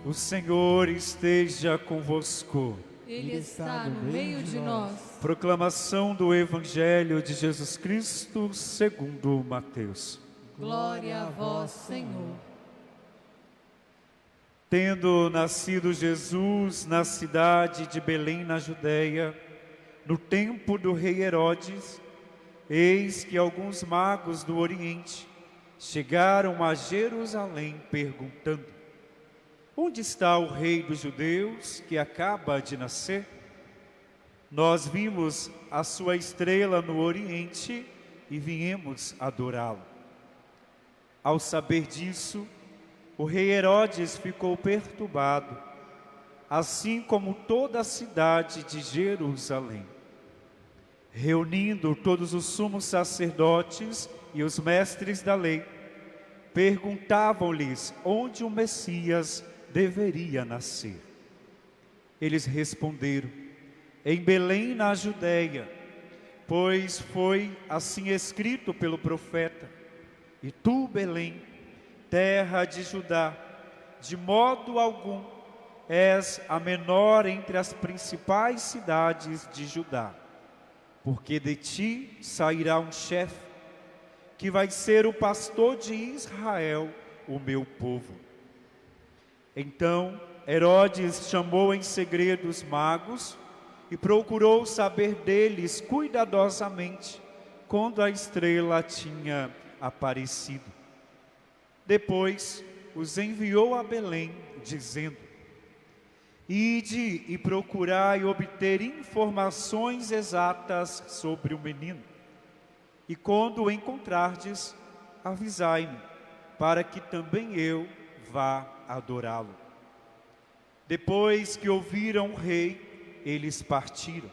O Senhor esteja convosco. Ele está no meio de nós. Proclamação do Evangelho de Jesus Cristo segundo Mateus. Glória a vós, Senhor. Tendo nascido Jesus na cidade de Belém, na Judéia, no tempo do rei Herodes, eis que alguns magos do Oriente chegaram a Jerusalém perguntando: onde está o rei dos judeus que acaba de nascer? Nós vimos a sua estrela no Oriente e viemos adorá-lo. Ao saber disso, o rei Herodes ficou perturbado, assim como toda a cidade de Jerusalém. Reunindo todos os sumos sacerdotes e os mestres da lei, perguntavam-lhes onde o Messias deveria nascer. Eles responderam: em Belém, na Judéia, pois foi assim escrito pelo profeta: e tu, Belém, terra de Judá, de modo algum és a menor entre as principais cidades de Judá, porque de ti sairá um chefe, que vai ser o pastor de Israel, o meu povo. Então Herodes chamou em segredo os magos e procurou saber deles cuidadosamente quando a estrela tinha aparecido. Depois os enviou a Belém, dizendo: ide e procurai obter informações exatas sobre o menino, e quando o encontrardes, avisai-me, para que também eu vá adorá-lo. Depois que ouviram o rei, eles partiram.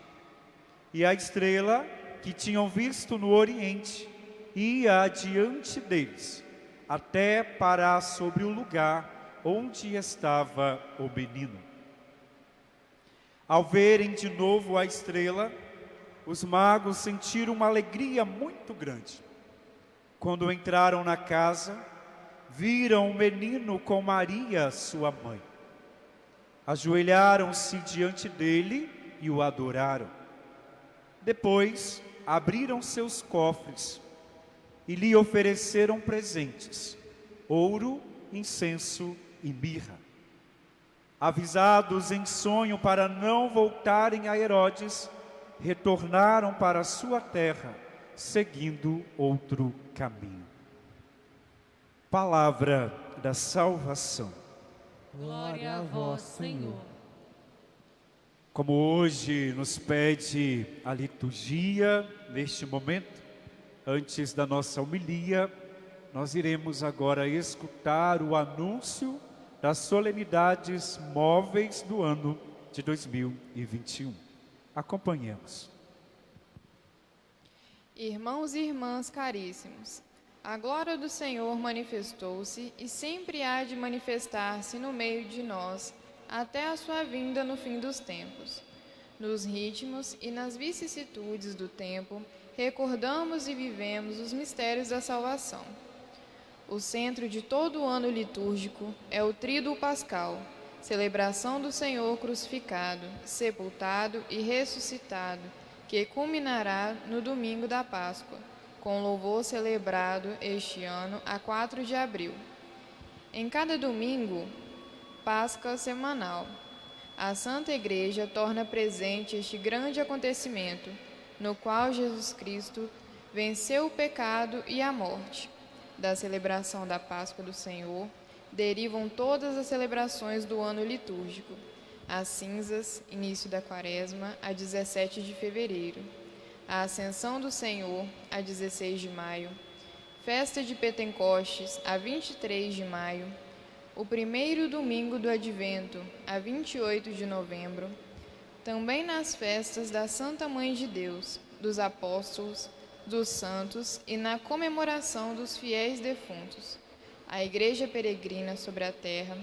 E a estrela que tinham visto no Oriente ia adiante deles, até parar sobre o lugar onde estava o menino. Ao verem de novo a estrela, os magos sentiram uma alegria muito grande. Quando entraram na casa, viram o menino com Maria, sua mãe. Ajoelharam-se diante dele e o adoraram. Depois abriram seus cofres e lhe ofereceram presentes: ouro, incenso e mirra. Avisados em sonho para não voltarem a Herodes, retornaram para sua terra, seguindo outro caminho. Palavra da salvação. Glória a vós, Senhor. Como hoje nos pede a liturgia, neste momento, antes da nossa homilia, nós iremos agora escutar o anúncio das solenidades móveis do ano de 2021. Acompanhemos. Irmãos e irmãs caríssimos, a glória do Senhor manifestou-se e sempre há de manifestar-se no meio de nós, até a sua vinda no fim dos tempos. Nos ritmos e nas vicissitudes do tempo, recordamos e vivemos os mistérios da salvação. O centro de todo o ano litúrgico é o Tríduo Pascal, celebração do Senhor crucificado, sepultado e ressuscitado, que culminará no domingo da Páscoa, com louvor celebrado este ano a 4 de abril. Em cada domingo, Páscoa semanal, a Santa Igreja torna presente este grande acontecimento, no qual Jesus Cristo venceu o pecado e a morte. Da celebração da Páscoa do Senhor derivam todas as celebrações do ano litúrgico: as cinzas, início da Quaresma, a 17 de fevereiro, a Ascensão do Senhor, a 16 de maio, Festa de Pentecostes, a 23 de maio, o primeiro domingo do Advento, a 28 de novembro, também nas festas da Santa Mãe de Deus, dos Apóstolos, dos Santos e na comemoração dos fiéis defuntos. A Igreja peregrina sobre a terra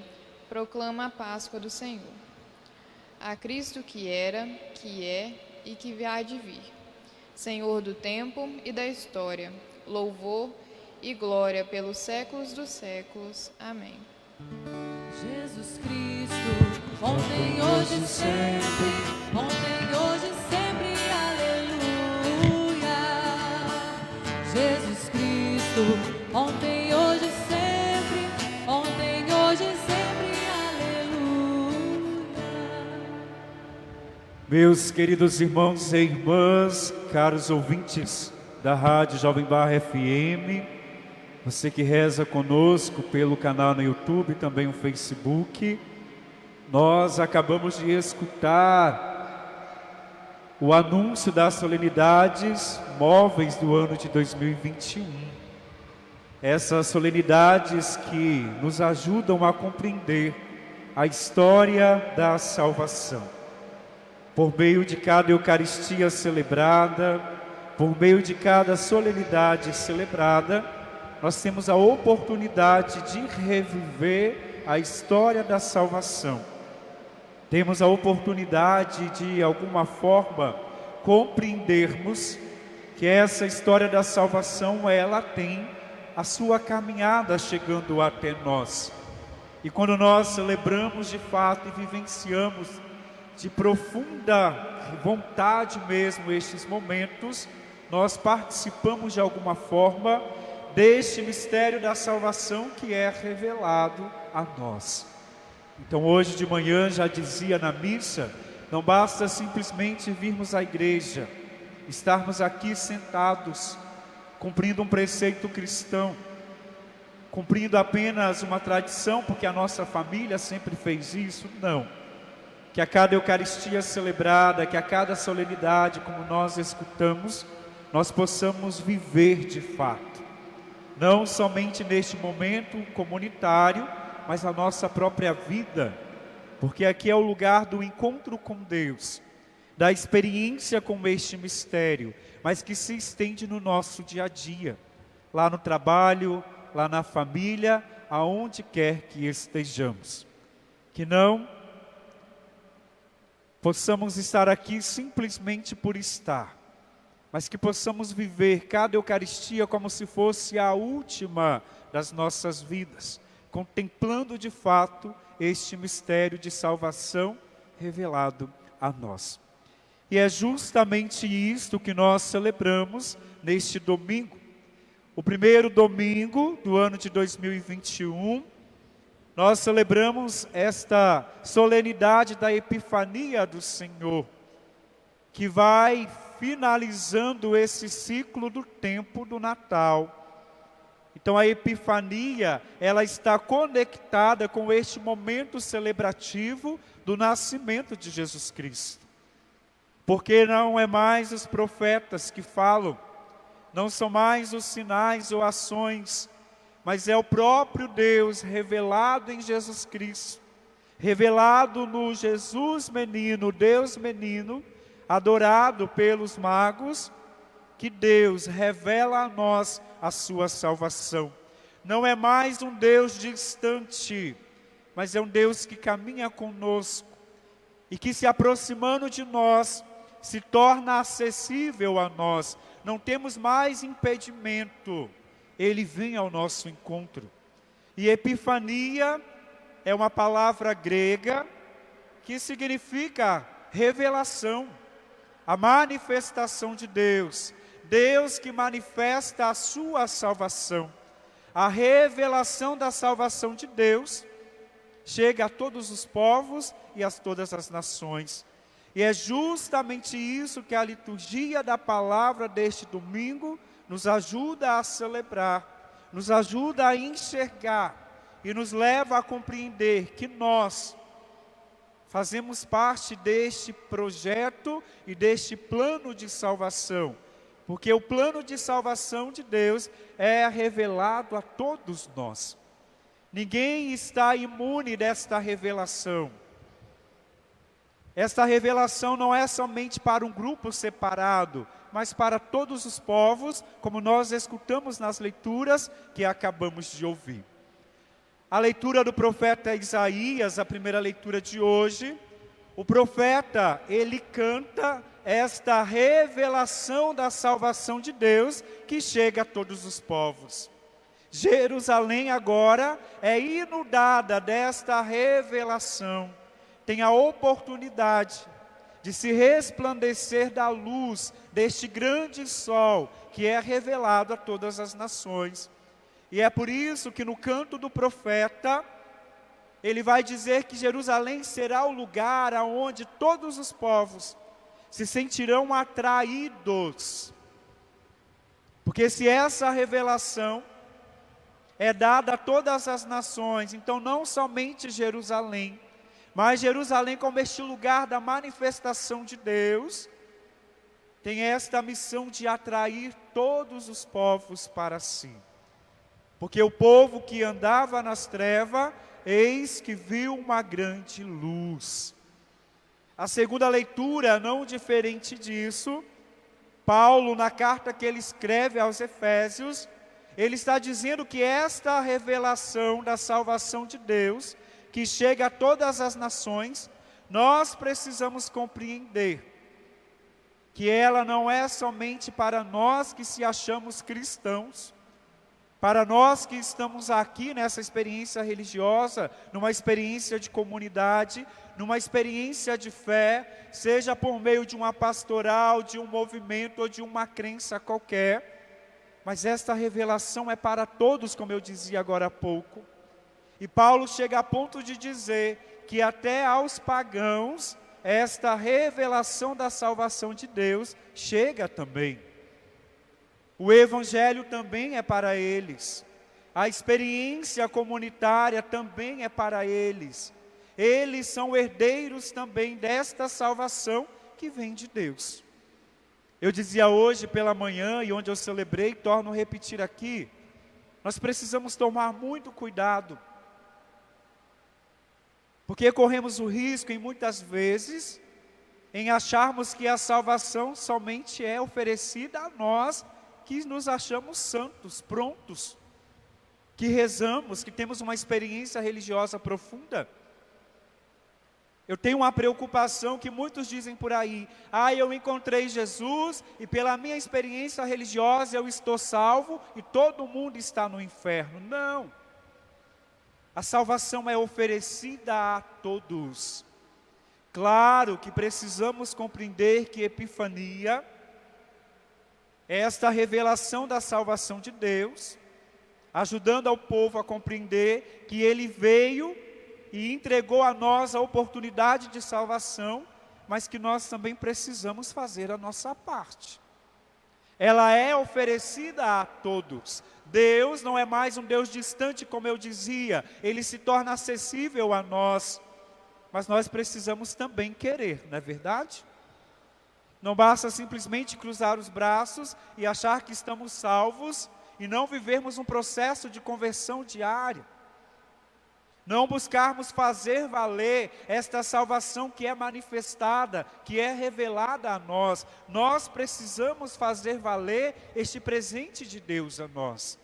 proclama a Páscoa do Senhor. A Cristo que era, que é e que há de vir, Senhor do tempo e da história, louvor e glória pelos séculos dos séculos. Amém. Jesus Cristo ontem, hoje e sempre, ontem, hoje e sempre, aleluia. Jesus Cristo, ontem, hoje e sempre, ontem, hoje e sempre, aleluia. Meus queridos irmãos e irmãs, caros ouvintes da Rádio Jovem Bar FM, você que reza conosco pelo canal no YouTube, também o Facebook, nós acabamos de escutar o anúncio das solenidades móveis do ano de 2021. Essas solenidades que nos ajudam a compreender a história da salvação. Por meio de cada Eucaristia celebrada, por meio de cada solenidade celebrada, nós temos a oportunidade de reviver a história da salvação. Temos a oportunidade de, de alguma forma, compreendermos que essa história da salvação, ela tem a sua caminhada chegando até nós. E quando nós celebramos de fato e vivenciamos de profunda vontade mesmo estes momentos, nós participamos de alguma forma deste mistério da salvação que é revelado a nós. Então hoje de manhã já dizia na missa, não basta simplesmente virmos à igreja, estarmos aqui sentados, cumprindo um preceito cristão, cumprindo apenas uma tradição, porque a nossa família sempre fez isso, não. Que a cada Eucaristia celebrada, que a cada solenidade, como nós escutamos, nós possamos viver de fato. Não somente neste momento comunitário, mas a nossa própria vida, porque aqui é o lugar do encontro com Deus, da experiência com este mistério, mas que se estende no nosso dia a dia, lá no trabalho, lá na família, aonde quer que estejamos. Que não possamos estar aqui simplesmente por estar, mas que possamos viver cada Eucaristia como se fosse a última das nossas vidas, contemplando de fato este mistério de salvação revelado a nós. E é justamente isto que nós celebramos neste domingo. O primeiro domingo do ano de 2021, nós celebramos esta solenidade da Epifania do Senhor, que vai finalizando esse ciclo do tempo do Natal. Então a Epifania, ela está conectada com este momento celebrativo do nascimento de Jesus Cristo. Porque não é mais os profetas que falam, não são mais os sinais ou ações, mas é o próprio Deus revelado em Jesus Cristo, revelado no Jesus menino, Deus menino, adorado pelos magos, que Deus revela a nós a sua salvação. Não é mais um Deus distante, mas é um Deus que caminha conosco e que, se aproximando de nós, se torna acessível a nós. Não temos mais impedimento, Ele vem ao nosso encontro. E Epifania é uma palavra grega que significa revelação, a manifestação de Deus. Deus que manifesta a sua salvação. A revelação da salvação de Deus chega a todos os povos e a todas as nações. E é justamente isso que a liturgia da palavra deste domingo nos ajuda a celebrar, nos ajuda a enxergar e nos leva a compreender que nós fazemos parte deste projeto e deste plano de salvação. Porque o plano de salvação de Deus é revelado a todos nós. Ninguém está imune desta revelação. Esta revelação não é somente para um grupo separado, mas para todos os povos, como nós escutamos nas leituras que acabamos de ouvir. A leitura do profeta Isaías, a primeira leitura de hoje, o profeta, ele canta esta revelação da salvação de Deus que chega a todos os povos. Jerusalém agora é inundada desta revelação. tem a oportunidade de se resplandecer da luz deste grande sol que é revelado a todas as nações. E é por isso que no canto do profeta, ele vai dizer que Jerusalém será o lugar aonde todos os povos se sentirão atraídos. Porque se essa revelação é dada a todas as nações, então não somente Jerusalém, mas Jerusalém como este lugar da manifestação de Deus, tem esta missão de atrair todos os povos para si. Porque o povo que andava nas trevas, eis que viu uma grande luz. A segunda leitura, não diferente disso, Paulo, na carta que ele escreve aos Efésios, ele está dizendo que esta revelação da salvação de Deus, que chega a todas as nações, nós precisamos compreender que ela não é somente para nós que se achamos cristãos, para nós que estamos aqui nessa experiência religiosa, numa experiência de comunidade, numa experiência de fé, seja por meio de uma pastoral, de um movimento ou de uma crença qualquer, mas esta revelação é para todos, como eu dizia agora há pouco. E Paulo chega a ponto de dizer que até aos pagãos, esta revelação da salvação de Deus chega também. O Evangelho também é para eles. A experiência comunitária também é para eles. Eles são herdeiros também desta salvação que vem de Deus. Eu dizia hoje pela manhã, e onde eu celebrei, torno a repetir aqui, nós precisamos tomar muito cuidado, porque corremos o risco, em muitas vezes, em acharmos que a salvação somente é oferecida a nós, que nos achamos santos, prontos, que rezamos, que temos uma experiência religiosa profunda. Eu tenho uma preocupação que muitos dizem por aí, eu encontrei Jesus e pela minha experiência religiosa eu estou salvo e todo mundo está no inferno. Não, a salvação é oferecida a todos. Claro que precisamos compreender que Epifania é esta revelação da salvação de Deus, ajudando ao povo a compreender que Ele veio e entregou a nós a oportunidade de salvação, mas que nós também precisamos fazer a nossa parte. Ela é oferecida a todos. Deus não é mais um Deus distante, como eu dizia, Ele se torna acessível a nós, mas nós precisamos também querer, não é verdade? Não basta simplesmente cruzar os braços e achar que estamos salvos e não vivermos um processo de conversão diária. Não buscarmos fazer valer esta salvação que é manifestada, que é revelada a nós. Nós precisamos fazer valer este presente de Deus a nós.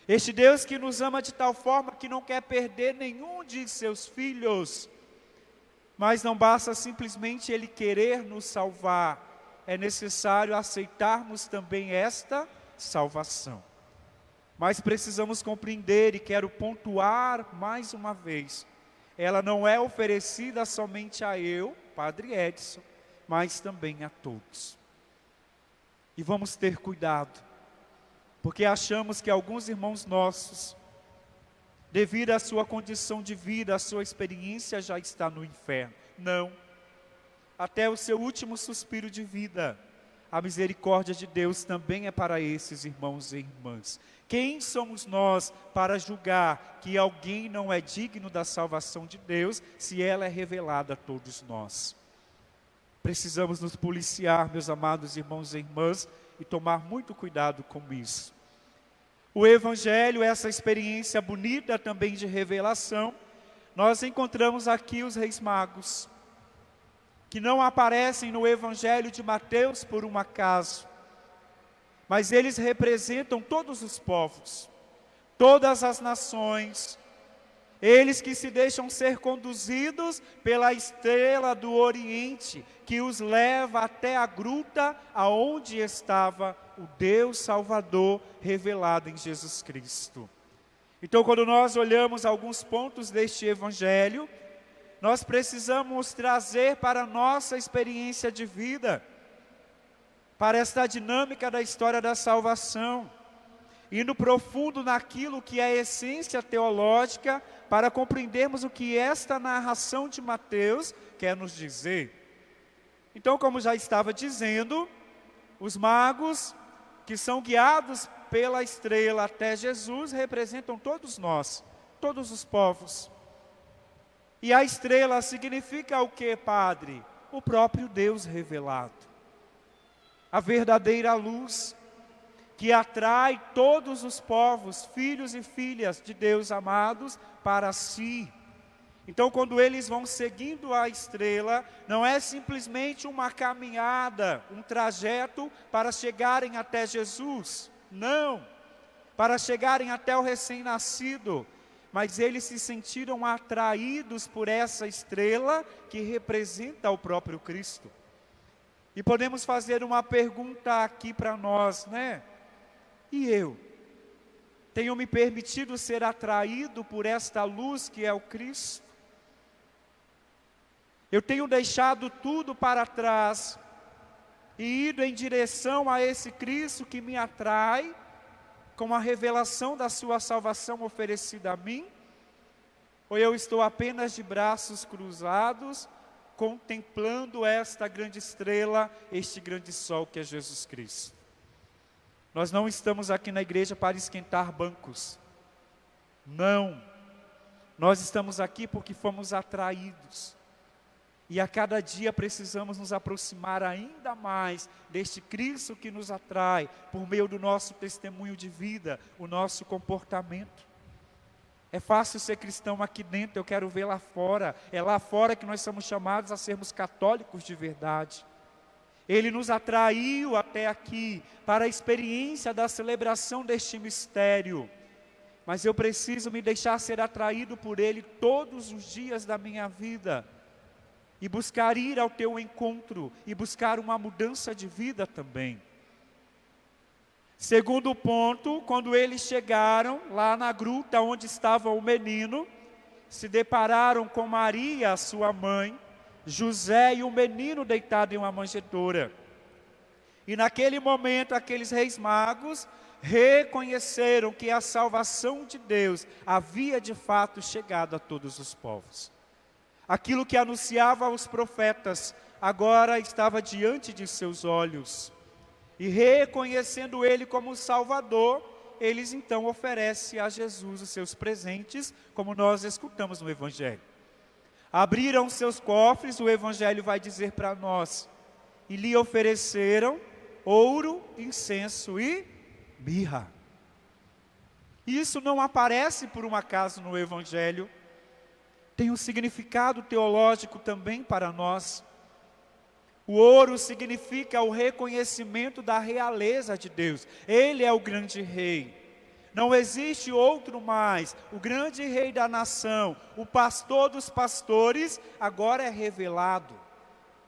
Este Deus que nos ama de tal forma que não quer perder nenhum de seus filhos. Mas não basta simplesmente Ele querer nos salvar. É necessário aceitarmos também esta salvação. Mas precisamos compreender, e quero pontuar mais uma vez, ela não é oferecida somente a eu, Padre Edson, mas também a todos. E vamos ter cuidado, porque achamos que alguns irmãos nossos, devido à sua condição de vida, à sua experiência, já está no inferno. Não. Até o seu último suspiro de vida, a misericórdia de Deus também é para esses irmãos e irmãs. Quem somos nós para julgar que alguém não é digno da salvação de Deus, se ela é revelada a todos nós? Precisamos nos policiar, meus amados irmãos e irmãs, e tomar muito cuidado com isso. O Evangelho, essa experiência bonita também de revelação, nós encontramos aqui os reis magos, que não aparecem no Evangelho de Mateus por um acaso, mas eles representam todos os povos, todas as nações, eles que se deixam ser conduzidos pela estrela do Oriente, que os leva até a gruta aonde estava o Deus Salvador revelado em Jesus Cristo. Então, quando nós olhamos alguns pontos deste Evangelho, nós precisamos trazer para a nossa experiência de vida, para esta dinâmica da história da salvação, indo profundo naquilo que é a essência teológica, para compreendermos o que esta narração de Mateus quer nos dizer. Então, como já estava dizendo, os magos que são guiados pela estrela até Jesus representam todos nós, todos os povos. E a estrela significa o que, Padre? O próprio Deus revelado. A verdadeira luz que atrai todos os povos, filhos e filhas de Deus amados, para si. Então, quando eles vão seguindo a estrela, não é simplesmente uma caminhada, um trajeto para chegarem até Jesus. Não, para chegarem até o recém-nascido. Mas eles se sentiram atraídos por essa estrela que representa o próprio Cristo. E podemos fazer uma pergunta aqui para nós, né? E eu? Tenho me permitido ser atraído por esta luz que é o Cristo? Eu tenho deixado tudo para trás e ido em direção a esse Cristo que me atrai, com a revelação da sua salvação oferecida a mim? Ou eu estou apenas de braços cruzados, contemplando esta grande estrela, este grande sol que é Jesus Cristo? Nós não estamos aqui na igreja para esquentar bancos. Não. Nós estamos aqui porque fomos atraídos. E a cada dia precisamos nos aproximar ainda mais deste Cristo que nos atrai, por meio do nosso testemunho de vida, o nosso comportamento. É fácil ser cristão aqui dentro, eu quero ver lá fora. É lá fora que nós somos chamados a sermos católicos de verdade. Ele nos atraiu até aqui, para a experiência da celebração deste mistério. Mas eu preciso me deixar ser atraído por Ele todos os dias da minha vida. E buscar ir ao teu encontro, e buscar uma mudança de vida também. Segundo ponto, quando eles chegaram lá na gruta onde estava o menino, se depararam com Maria, sua mãe, José e o menino deitado em uma manjedoura. E naquele momento, aqueles reis magos reconheceram que a salvação de Deus havia de fato chegado a todos os povos. Aquilo que anunciava aos profetas, agora estava diante de seus olhos. E reconhecendo Ele como Salvador, eles então oferecem a Jesus os seus presentes, como nós escutamos no Evangelho. Abriram seus cofres, o Evangelho vai dizer para nós, e lhe ofereceram ouro, incenso e mirra. Isso não aparece por um acaso no Evangelho. Tem um significado teológico também para nós. O ouro significa o reconhecimento da realeza de Deus. Ele é o grande rei. Não existe outro mais. O grande rei da nação, o pastor dos pastores, agora é revelado.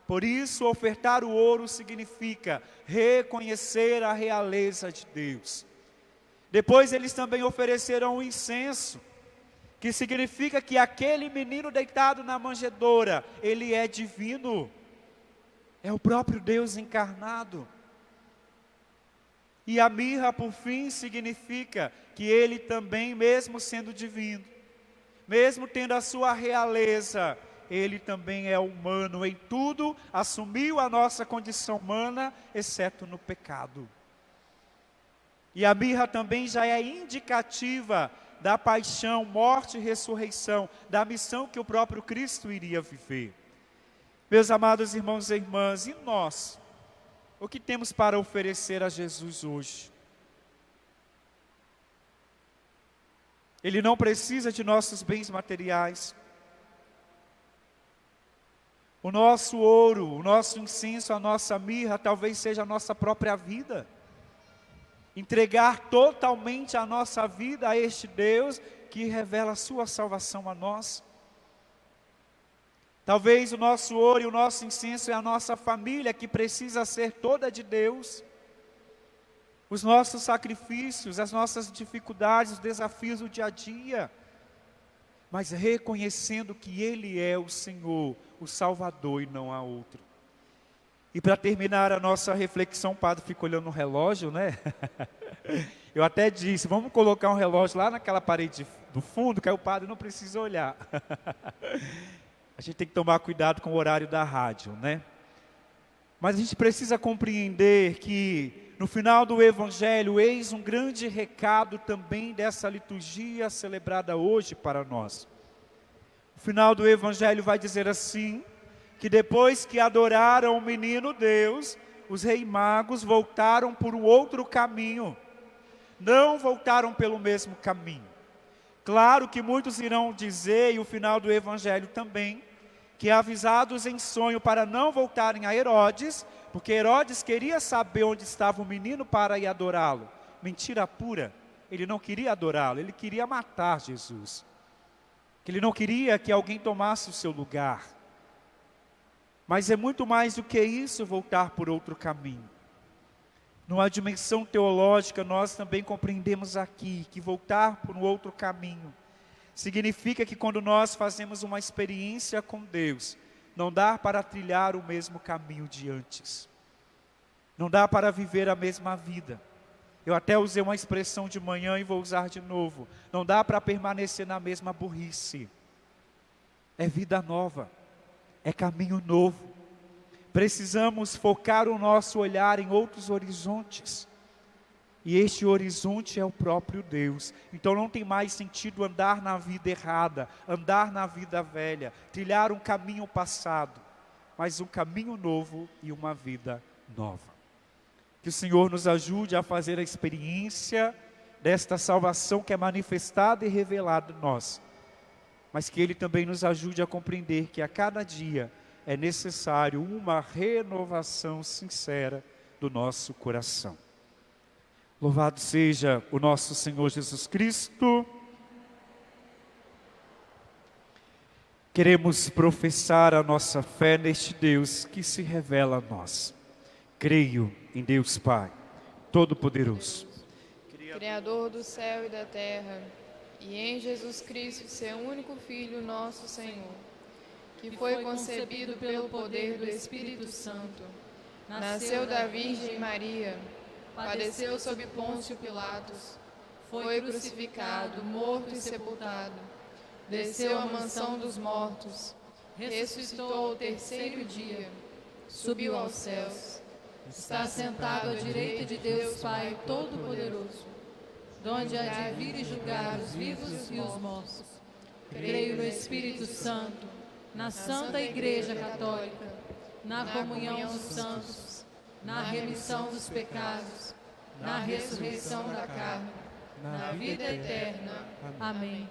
Por isso, ofertar o ouro significa reconhecer a realeza de Deus. Depois eles também ofereceram o incenso, que significa que aquele menino deitado na manjedoura, ele é divino. É o próprio Deus encarnado. E a mirra, por fim, significa que ele também, mesmo sendo divino, mesmo tendo a sua realeza, ele também é humano. Em tudo, assumiu a nossa condição humana, exceto no pecado. E a mirra também já é indicativa da paixão, morte e ressurreição, da missão que o próprio Cristo iria viver. Meus amados irmãos e irmãs, e nós? O que temos para oferecer a Jesus hoje? Ele não precisa de nossos bens materiais. O nosso ouro, o nosso incenso, a nossa mirra, talvez seja a nossa própria vida. Entregar totalmente a nossa vida a este Deus que revela a sua salvação a nós. Talvez o nosso ouro e o nosso incenso é a nossa família que precisa ser toda de Deus. Os nossos sacrifícios, as nossas dificuldades, os desafios do dia a dia. mas reconhecendo que Ele é o Senhor, o Salvador e não há outro. E para terminar a nossa reflexão, o padre fica olhando no relógio, né? Eu até disse, vamos colocar um relógio lá naquela parede do fundo, que aí o padre não precisa olhar. A gente tem que tomar cuidado com o horário da rádio, né? Mas a gente precisa compreender que no final do Evangelho, eis um grande recado também dessa liturgia celebrada hoje para nós. O final do Evangelho vai dizer assim, que depois que adoraram o menino Deus, os reis magos voltaram por um outro caminho. Não voltaram pelo mesmo caminho. Claro que muitos irão dizer, e o final do Evangelho também, que avisados em sonho para não voltarem a Herodes, porque Herodes queria saber onde estava o menino para ir adorá-lo. Mentira pura, ele não queria adorá-lo, ele queria matar Jesus. Ele não queria que alguém tomasse o seu lugar. Mas é muito mais do que isso voltar por outro caminho. Numa dimensão teológica, nós também compreendemos aqui que voltar por um outro caminho significa que quando nós fazemos uma experiência com Deus, não dá para trilhar o mesmo caminho de antes. Não dá para viver a mesma vida. Eu até usei uma expressão de manhã e vou usar de novo. Não dá para permanecer na mesma burrice. É vida nova. É caminho novo. Precisamos focar o nosso olhar em outros horizontes. E este horizonte é o próprio Deus. Então não tem mais sentido andar na vida errada, andar na vida velha, trilhar um caminho passado, mas um caminho novo e uma vida nova. Que o Senhor nos ajude a fazer a experiência desta salvação que é manifestada e revelada em nós. Mas que Ele também nos ajude a compreender que a cada dia é necessário uma renovação sincera do nosso coração. Louvado seja o nosso Senhor Jesus Cristo. Queremos professar a nossa fé neste Deus que se revela a nós. Creio em Deus Pai, Todo-Poderoso, Criador do céu e da terra, e em Jesus Cristo, seu único Filho, nosso Senhor, que foi concebido pelo poder do Espírito Santo, nasceu da Virgem Maria, padeceu sob Pôncio Pilatos, foi crucificado, morto e sepultado, desceu à mansão dos mortos, ressuscitou ao terceiro dia, subiu aos céus, está sentado à direita de Deus Pai Todo-Poderoso, donde há de vir e julgar os vivos e os mortos. Creio no Espírito Santo, na Santa Igreja Católica, na comunhão dos santos, na remissão dos pecados, na ressurreição da carne, na vida eterna. Amém.